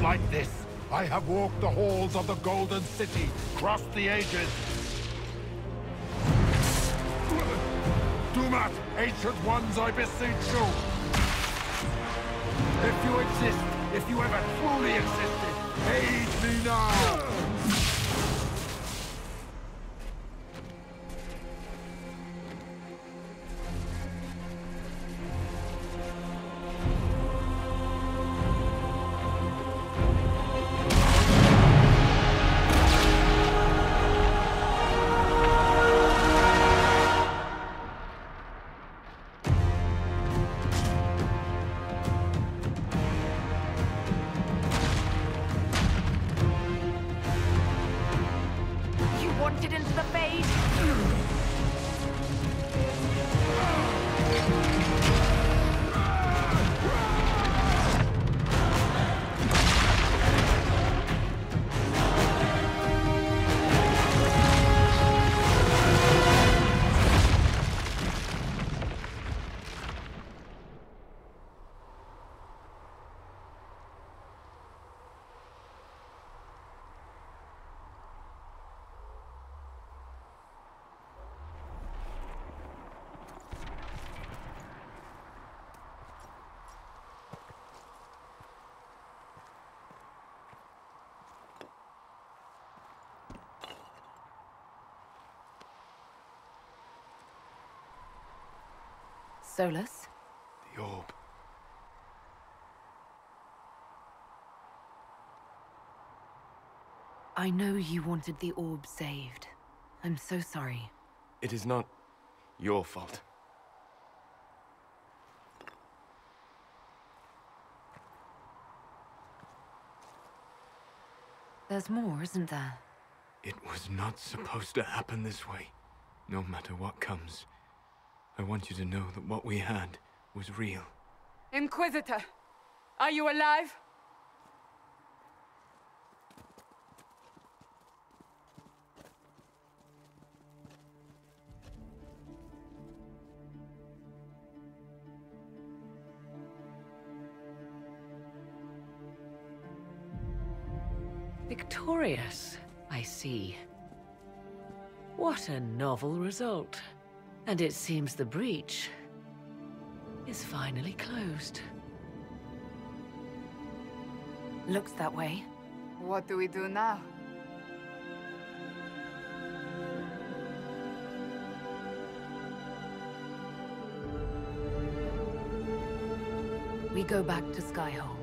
like this. I have walked the halls of the Golden City, crossed the ages. Do not, ancient ones, I beseech you! If you exist, if you ever truly existed, aid me now! Solas? The orb. I know you wanted the orb saved. I'm so sorry. It is not your fault. There's more, isn't there? It was not supposed to happen this way. No matter what comes, I want you to know that what we had was real. Inquisitor, are you alive? Victorious, I see. What a novel result. And it seems the breach is finally closed. Looks that way. What do we do now? We go back to Skyhold.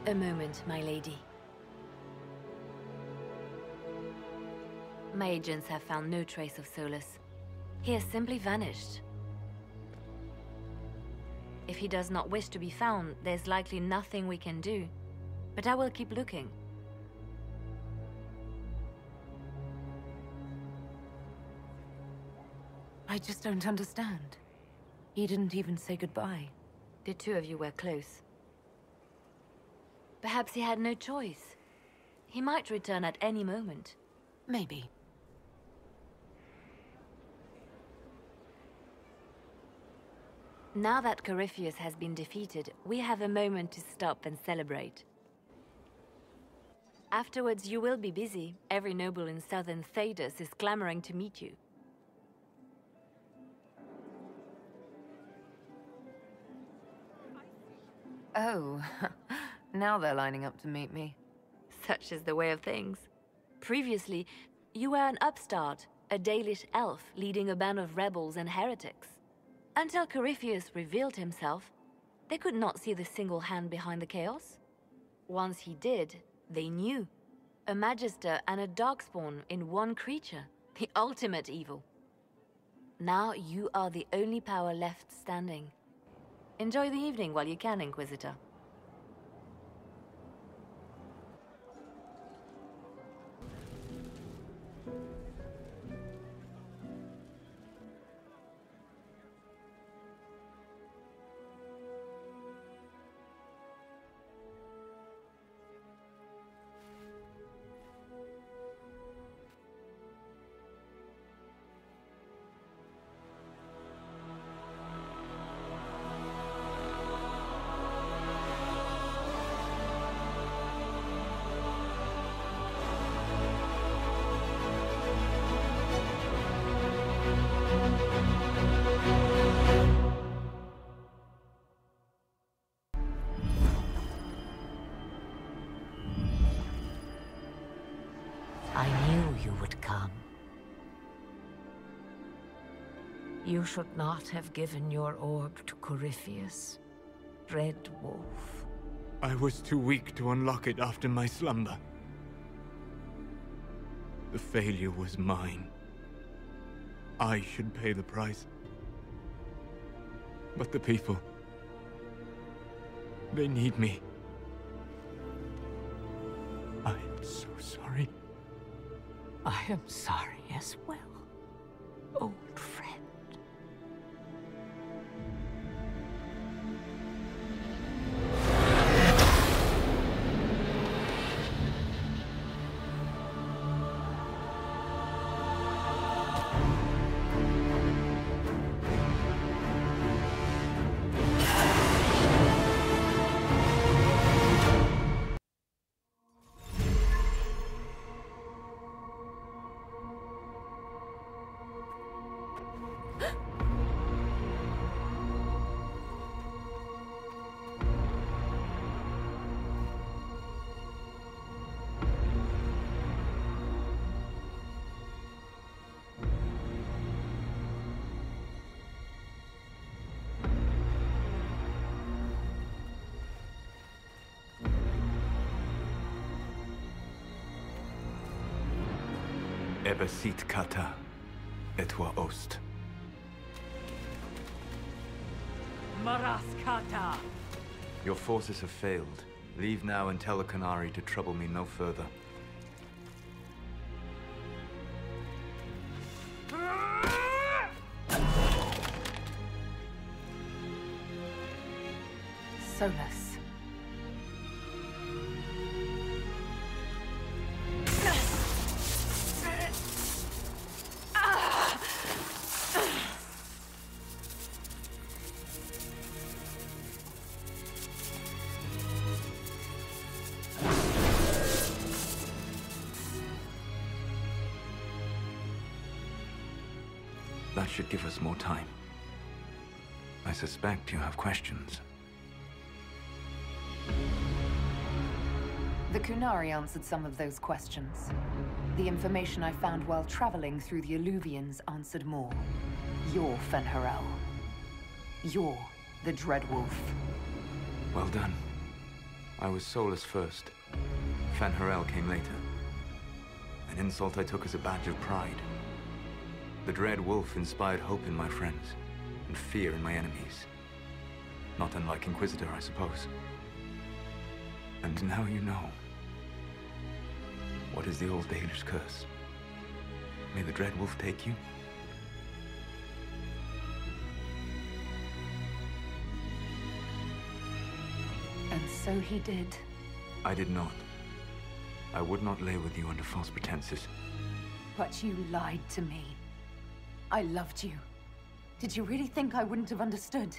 A moment, my lady. My agents have found no trace of Solas. He has simply vanished. If he does not wish to be found, there's likely nothing we can do. But I will keep looking. I just don't understand. He didn't even say goodbye. The two of you were close. Perhaps he had no choice. He might return at any moment. Maybe. Now that Corypheus has been defeated, we have a moment to stop and celebrate. Afterwards, you will be busy. Every noble in southern Thedas is clamoring to meet you. Oh, now they're lining up to meet me. Such is the way of things. Previously, you were an upstart, a Dalish elf leading a band of rebels and heretics. Until Corypheus revealed himself, they could not see the single hand behind the chaos. Once he did, they knew. A Magister and a Darkspawn in one creature, the ultimate evil. Now you are the only power left standing. Enjoy the evening while you can, Inquisitor. I knew you would come. You should not have given your orb to Corypheus, Red Wolf. I was too weak to unlock it after my slumber. The failure was mine. I should pay the price. But the people... they need me. I am so sorry. I am sorry as well, old friend. Ebesit kata, etwa ost. Maraskata! Your forces have failed. Leave now and tell the Qunari to trouble me no further. Solas. That should give us more time. I suspect you have questions. The Qunari answered some of those questions. The information I found while traveling through the Alluvians answered more. You're Fen'Harel. You're the Dread Wolf. Well done. I was Solas first. Fen'Harel came later. An insult I took as a badge of pride. The Dread Wolf inspired hope in my friends, and fear in my enemies. Not unlike Inquisitor, I suppose. And now you know. What is the old Dalish curse? May the Dread Wolf take you? So he did. I did not. I would not lay with you under false pretenses. But you lied to me. I loved you. Did you really think I wouldn't have understood?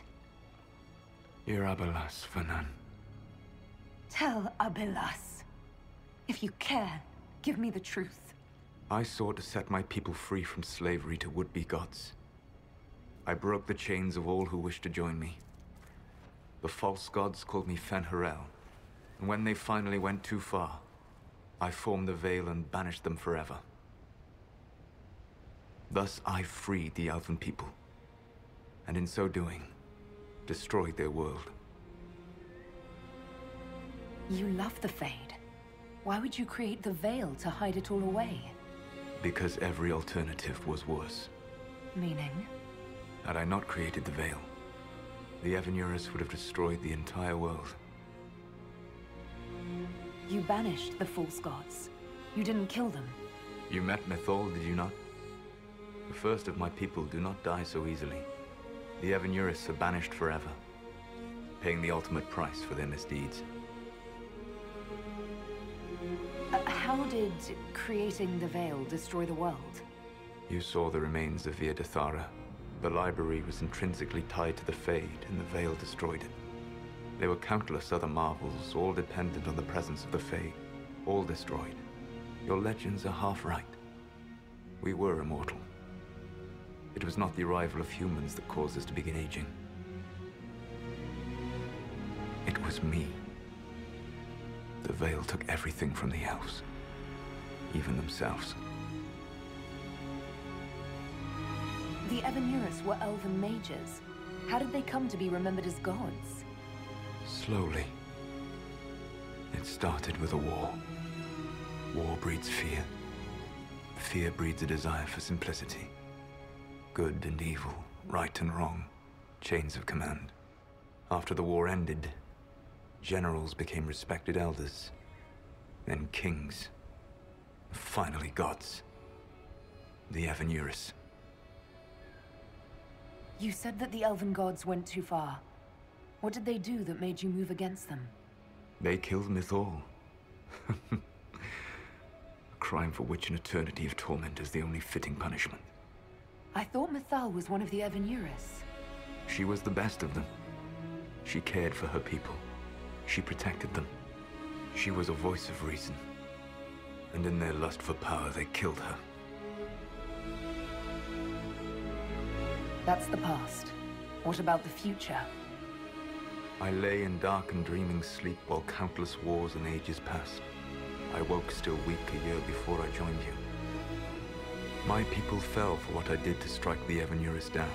You're Abelas, Fanan. Tell Abelas. If you care, give me the truth. I sought to set my people free from slavery to would-be gods. I broke the chains of all who wished to join me. The false gods called me Fen'Harel, and when they finally went too far, I formed the Veil and banished them forever. Thus I freed the Elven people, and in so doing, destroyed their world. You love the Fade. Why would you create the Veil to hide it all away? Because every alternative was worse. Meaning? Had I not created the Veil, the Evanurus would have destroyed the entire world. You banished the false gods. You didn't kill them. You met Mythal, did you not? The first of my people do not die so easily. The Evanurus are banished forever, paying the ultimate price for their misdeeds. How did creating the Veil destroy the world? You saw the remains of Via de Thara. The library was intrinsically tied to the Fade, and the Veil destroyed it. There were countless other marvels, all dependent on the presence of the Fade, all destroyed. Your legends are half right. We were immortal. It was not the arrival of humans that caused us to begin aging. It was me. The Veil took everything from the elves, even themselves. The Evanurus were elven mages. How did they come to be remembered as gods? Slowly. It started with a war. War breeds fear. Fear breeds a desire for simplicity. Good and evil, right and wrong, chains of command. After the war ended, generals became respected elders, then kings, finally gods. The Evanurus. You said that the elven gods went too far. What did they do that made you move against them? They killed Mythal. A crime for which an eternity of torment is the only fitting punishment. I thought Mythal was one of the Evanurus. She was the best of them. She cared for her people. She protected them. She was a voice of reason. And in their lust for power, they killed her. That's the past. What about the future? I lay in dark and dreaming sleep while countless wars and ages passed. I woke still weak a year before I joined you. My people fell for what I did to strike the Evanurus down.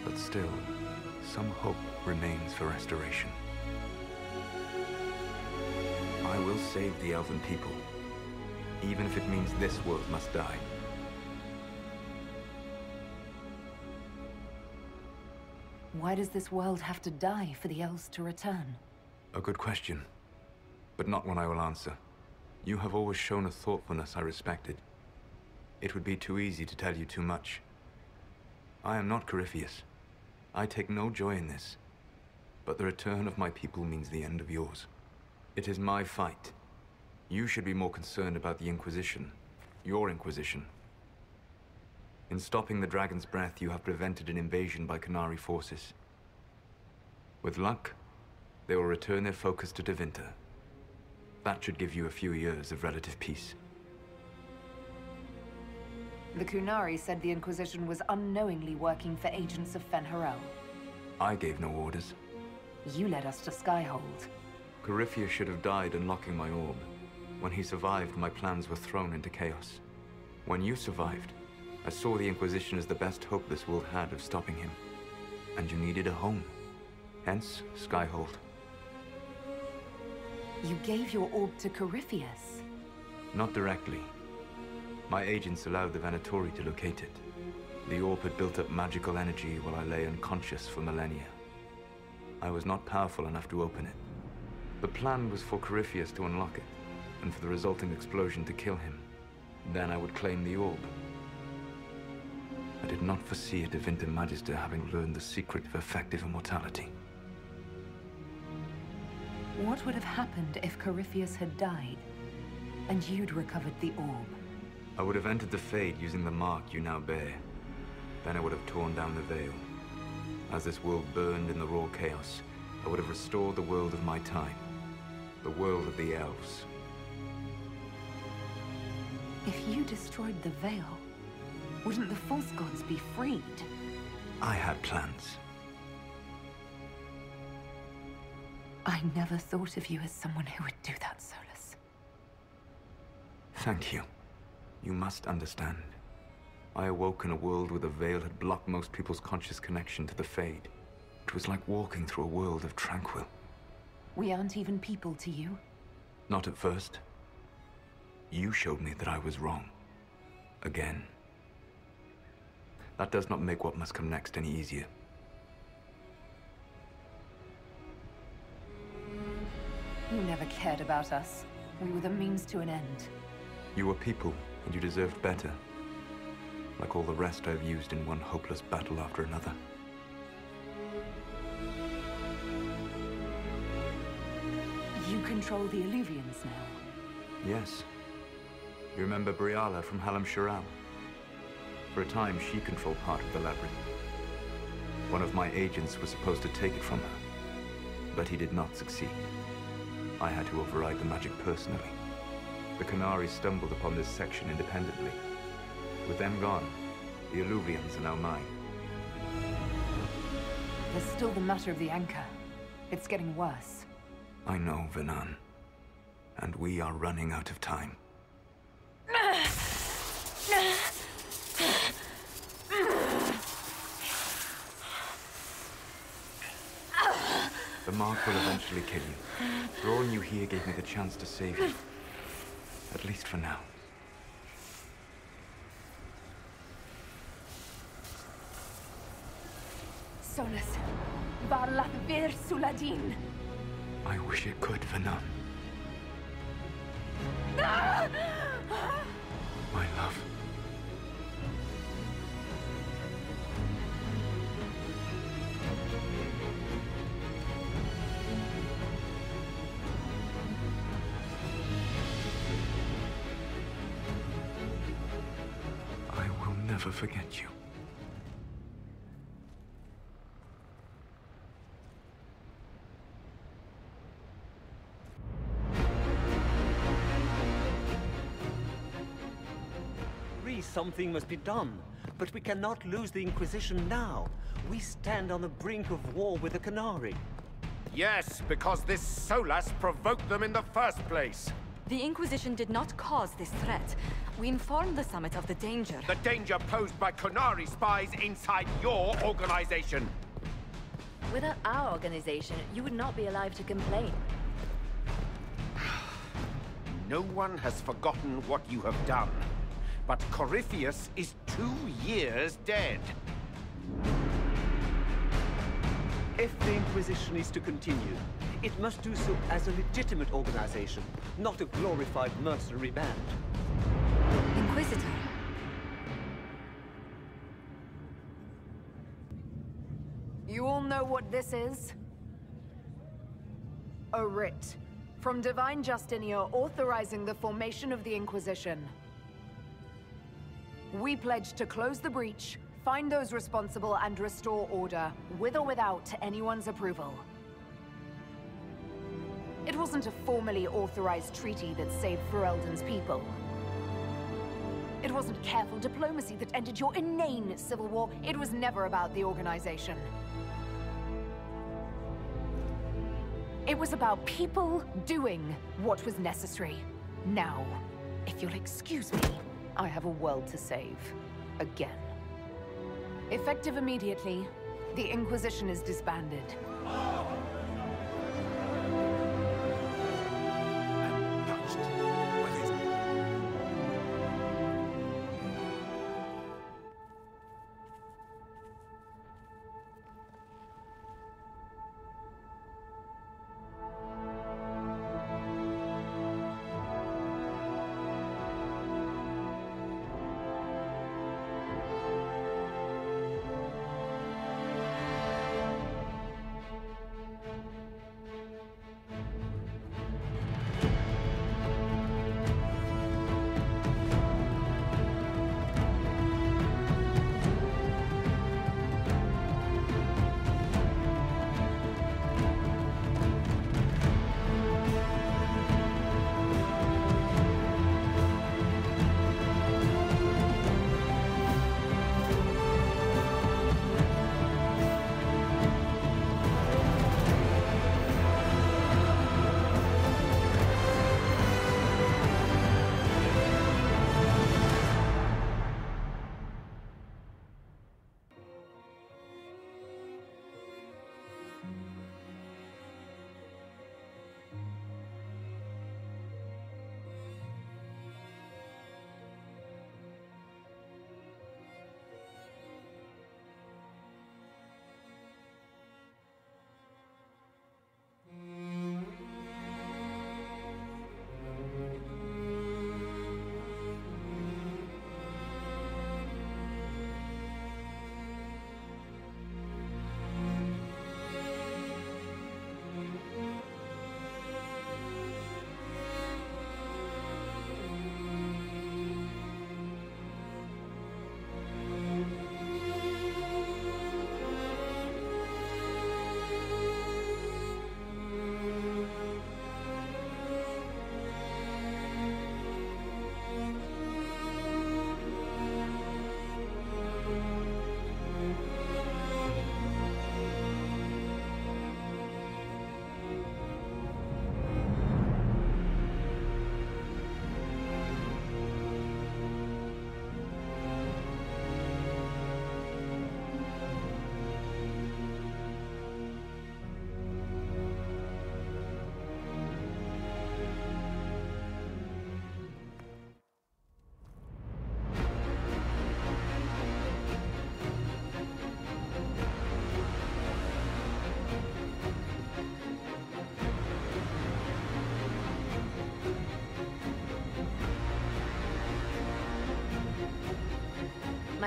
But still, some hope remains for restoration. I will save the Elven people, even if it means this world must die. Why does this world have to die for the elves to return? A good question, but not one I will answer. You have always shown a thoughtfulness I respected. It would be too easy to tell you too much. I am not Corypheus. I take no joy in this. But the return of my people means the end of yours. It is my fight. You should be more concerned about the Inquisition. Your Inquisition. In stopping the Dragon's Breath, you have prevented an invasion by Qunari forces. With luck, they will return their focus to Tevinter. That should give you a few years of relative peace. The Qunari said the Inquisition was unknowingly working for agents of Fen'Harel. I gave no orders. You led us to Skyhold. Corypheus should have died unlocking my orb. When he survived, my plans were thrown into chaos. When you survived, I saw the Inquisition as the best hope this world had of stopping him. And you needed a home. Hence, Skyhold. You gave your orb to Corypheus? Not directly. My agents allowed the Venatori to locate it. The orb had built up magical energy while I lay unconscious for millennia. I was not powerful enough to open it. The plan was for Corypheus to unlock it, and for the resulting explosion to kill him. Then I would claim the orb. I did not foresee a Tevinter Magister having learned the secret of effective immortality. What would have happened if Corypheus had died, and you'd recovered the orb? I would have entered the Fade using the mark you now bear. Then I would have torn down the veil. As this world burned in the raw chaos, I would have restored the world of my time. The world of the elves. If you destroyed the veil, wouldn't the false gods be freed? I had plans. I never thought of you as someone who would do that, Solas. Thank you. You must understand. I awoke in a world where the veil had blocked most people's conscious connection to the Fade. It was like walking through a world of tranquil. We aren't even people to you. Not at first. You showed me that I was wrong. Again. That does not make what must come next any easier. You never cared about us. We were the means to an end. You were people, and you deserved better. Like all the rest I've used in one hopeless battle after another. You control the Illuvians now. Yes. You remember Briala from Halam Sharal? For a time, she controlled part of the labyrinth. One of my agents was supposed to take it from her, but he did not succeed. I had to override the magic personally. The Qunari stumbled upon this section independently. With them gone, the Illuvians are now mine. There's still the matter of the anchor. It's getting worse. I know, Venan. And we are running out of time. The mark will eventually kill you. Drawing you here gave me the chance to save you. At least for now. Solas, Varlath Vir Suladin. I wish it could, Venan. My love. I will never forget you. Something must be done, but we cannot lose the Inquisition now. We stand on the brink of war with the Qunari. Yes, because this Solas provoked them in the first place. The Inquisition did not cause this threat. We informed the Summit of the danger. The danger posed by Qunari spies inside your organization. Without our organization, you would not be alive to complain. No one has forgotten what you have done. But Corypheus is 2 years dead. If the Inquisition is to continue, it must do so as a legitimate organization, not a glorified mercenary band. Inquisitor. You all know what this is? A writ from Divine Justinia authorizing the formation of the Inquisition. We pledge to close the breach, find those responsible, and restore order, with or without anyone's approval. It wasn't a formally authorized treaty that saved Ferelden's people. It wasn't careful diplomacy that ended your inane civil war. It was never about the organization. It was about people doing what was necessary. Now, if you'll excuse me, I have a world to save. Again. Effective immediately, the Inquisition is disbanded.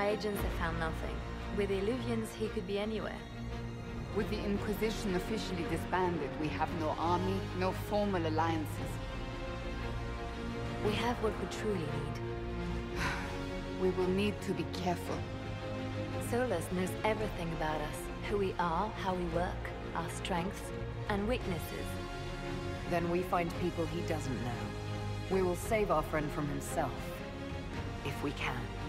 My agents have found nothing. With the Illuvians, he could be anywhere. With the Inquisition officially disbanded, we have no army, no formal alliances. We have what we truly need. We will need to be careful. Solas knows everything about us. Who we are, how we work, our strengths and weaknesses. Then we find people he doesn't know. We will save our friend from himself. If we can.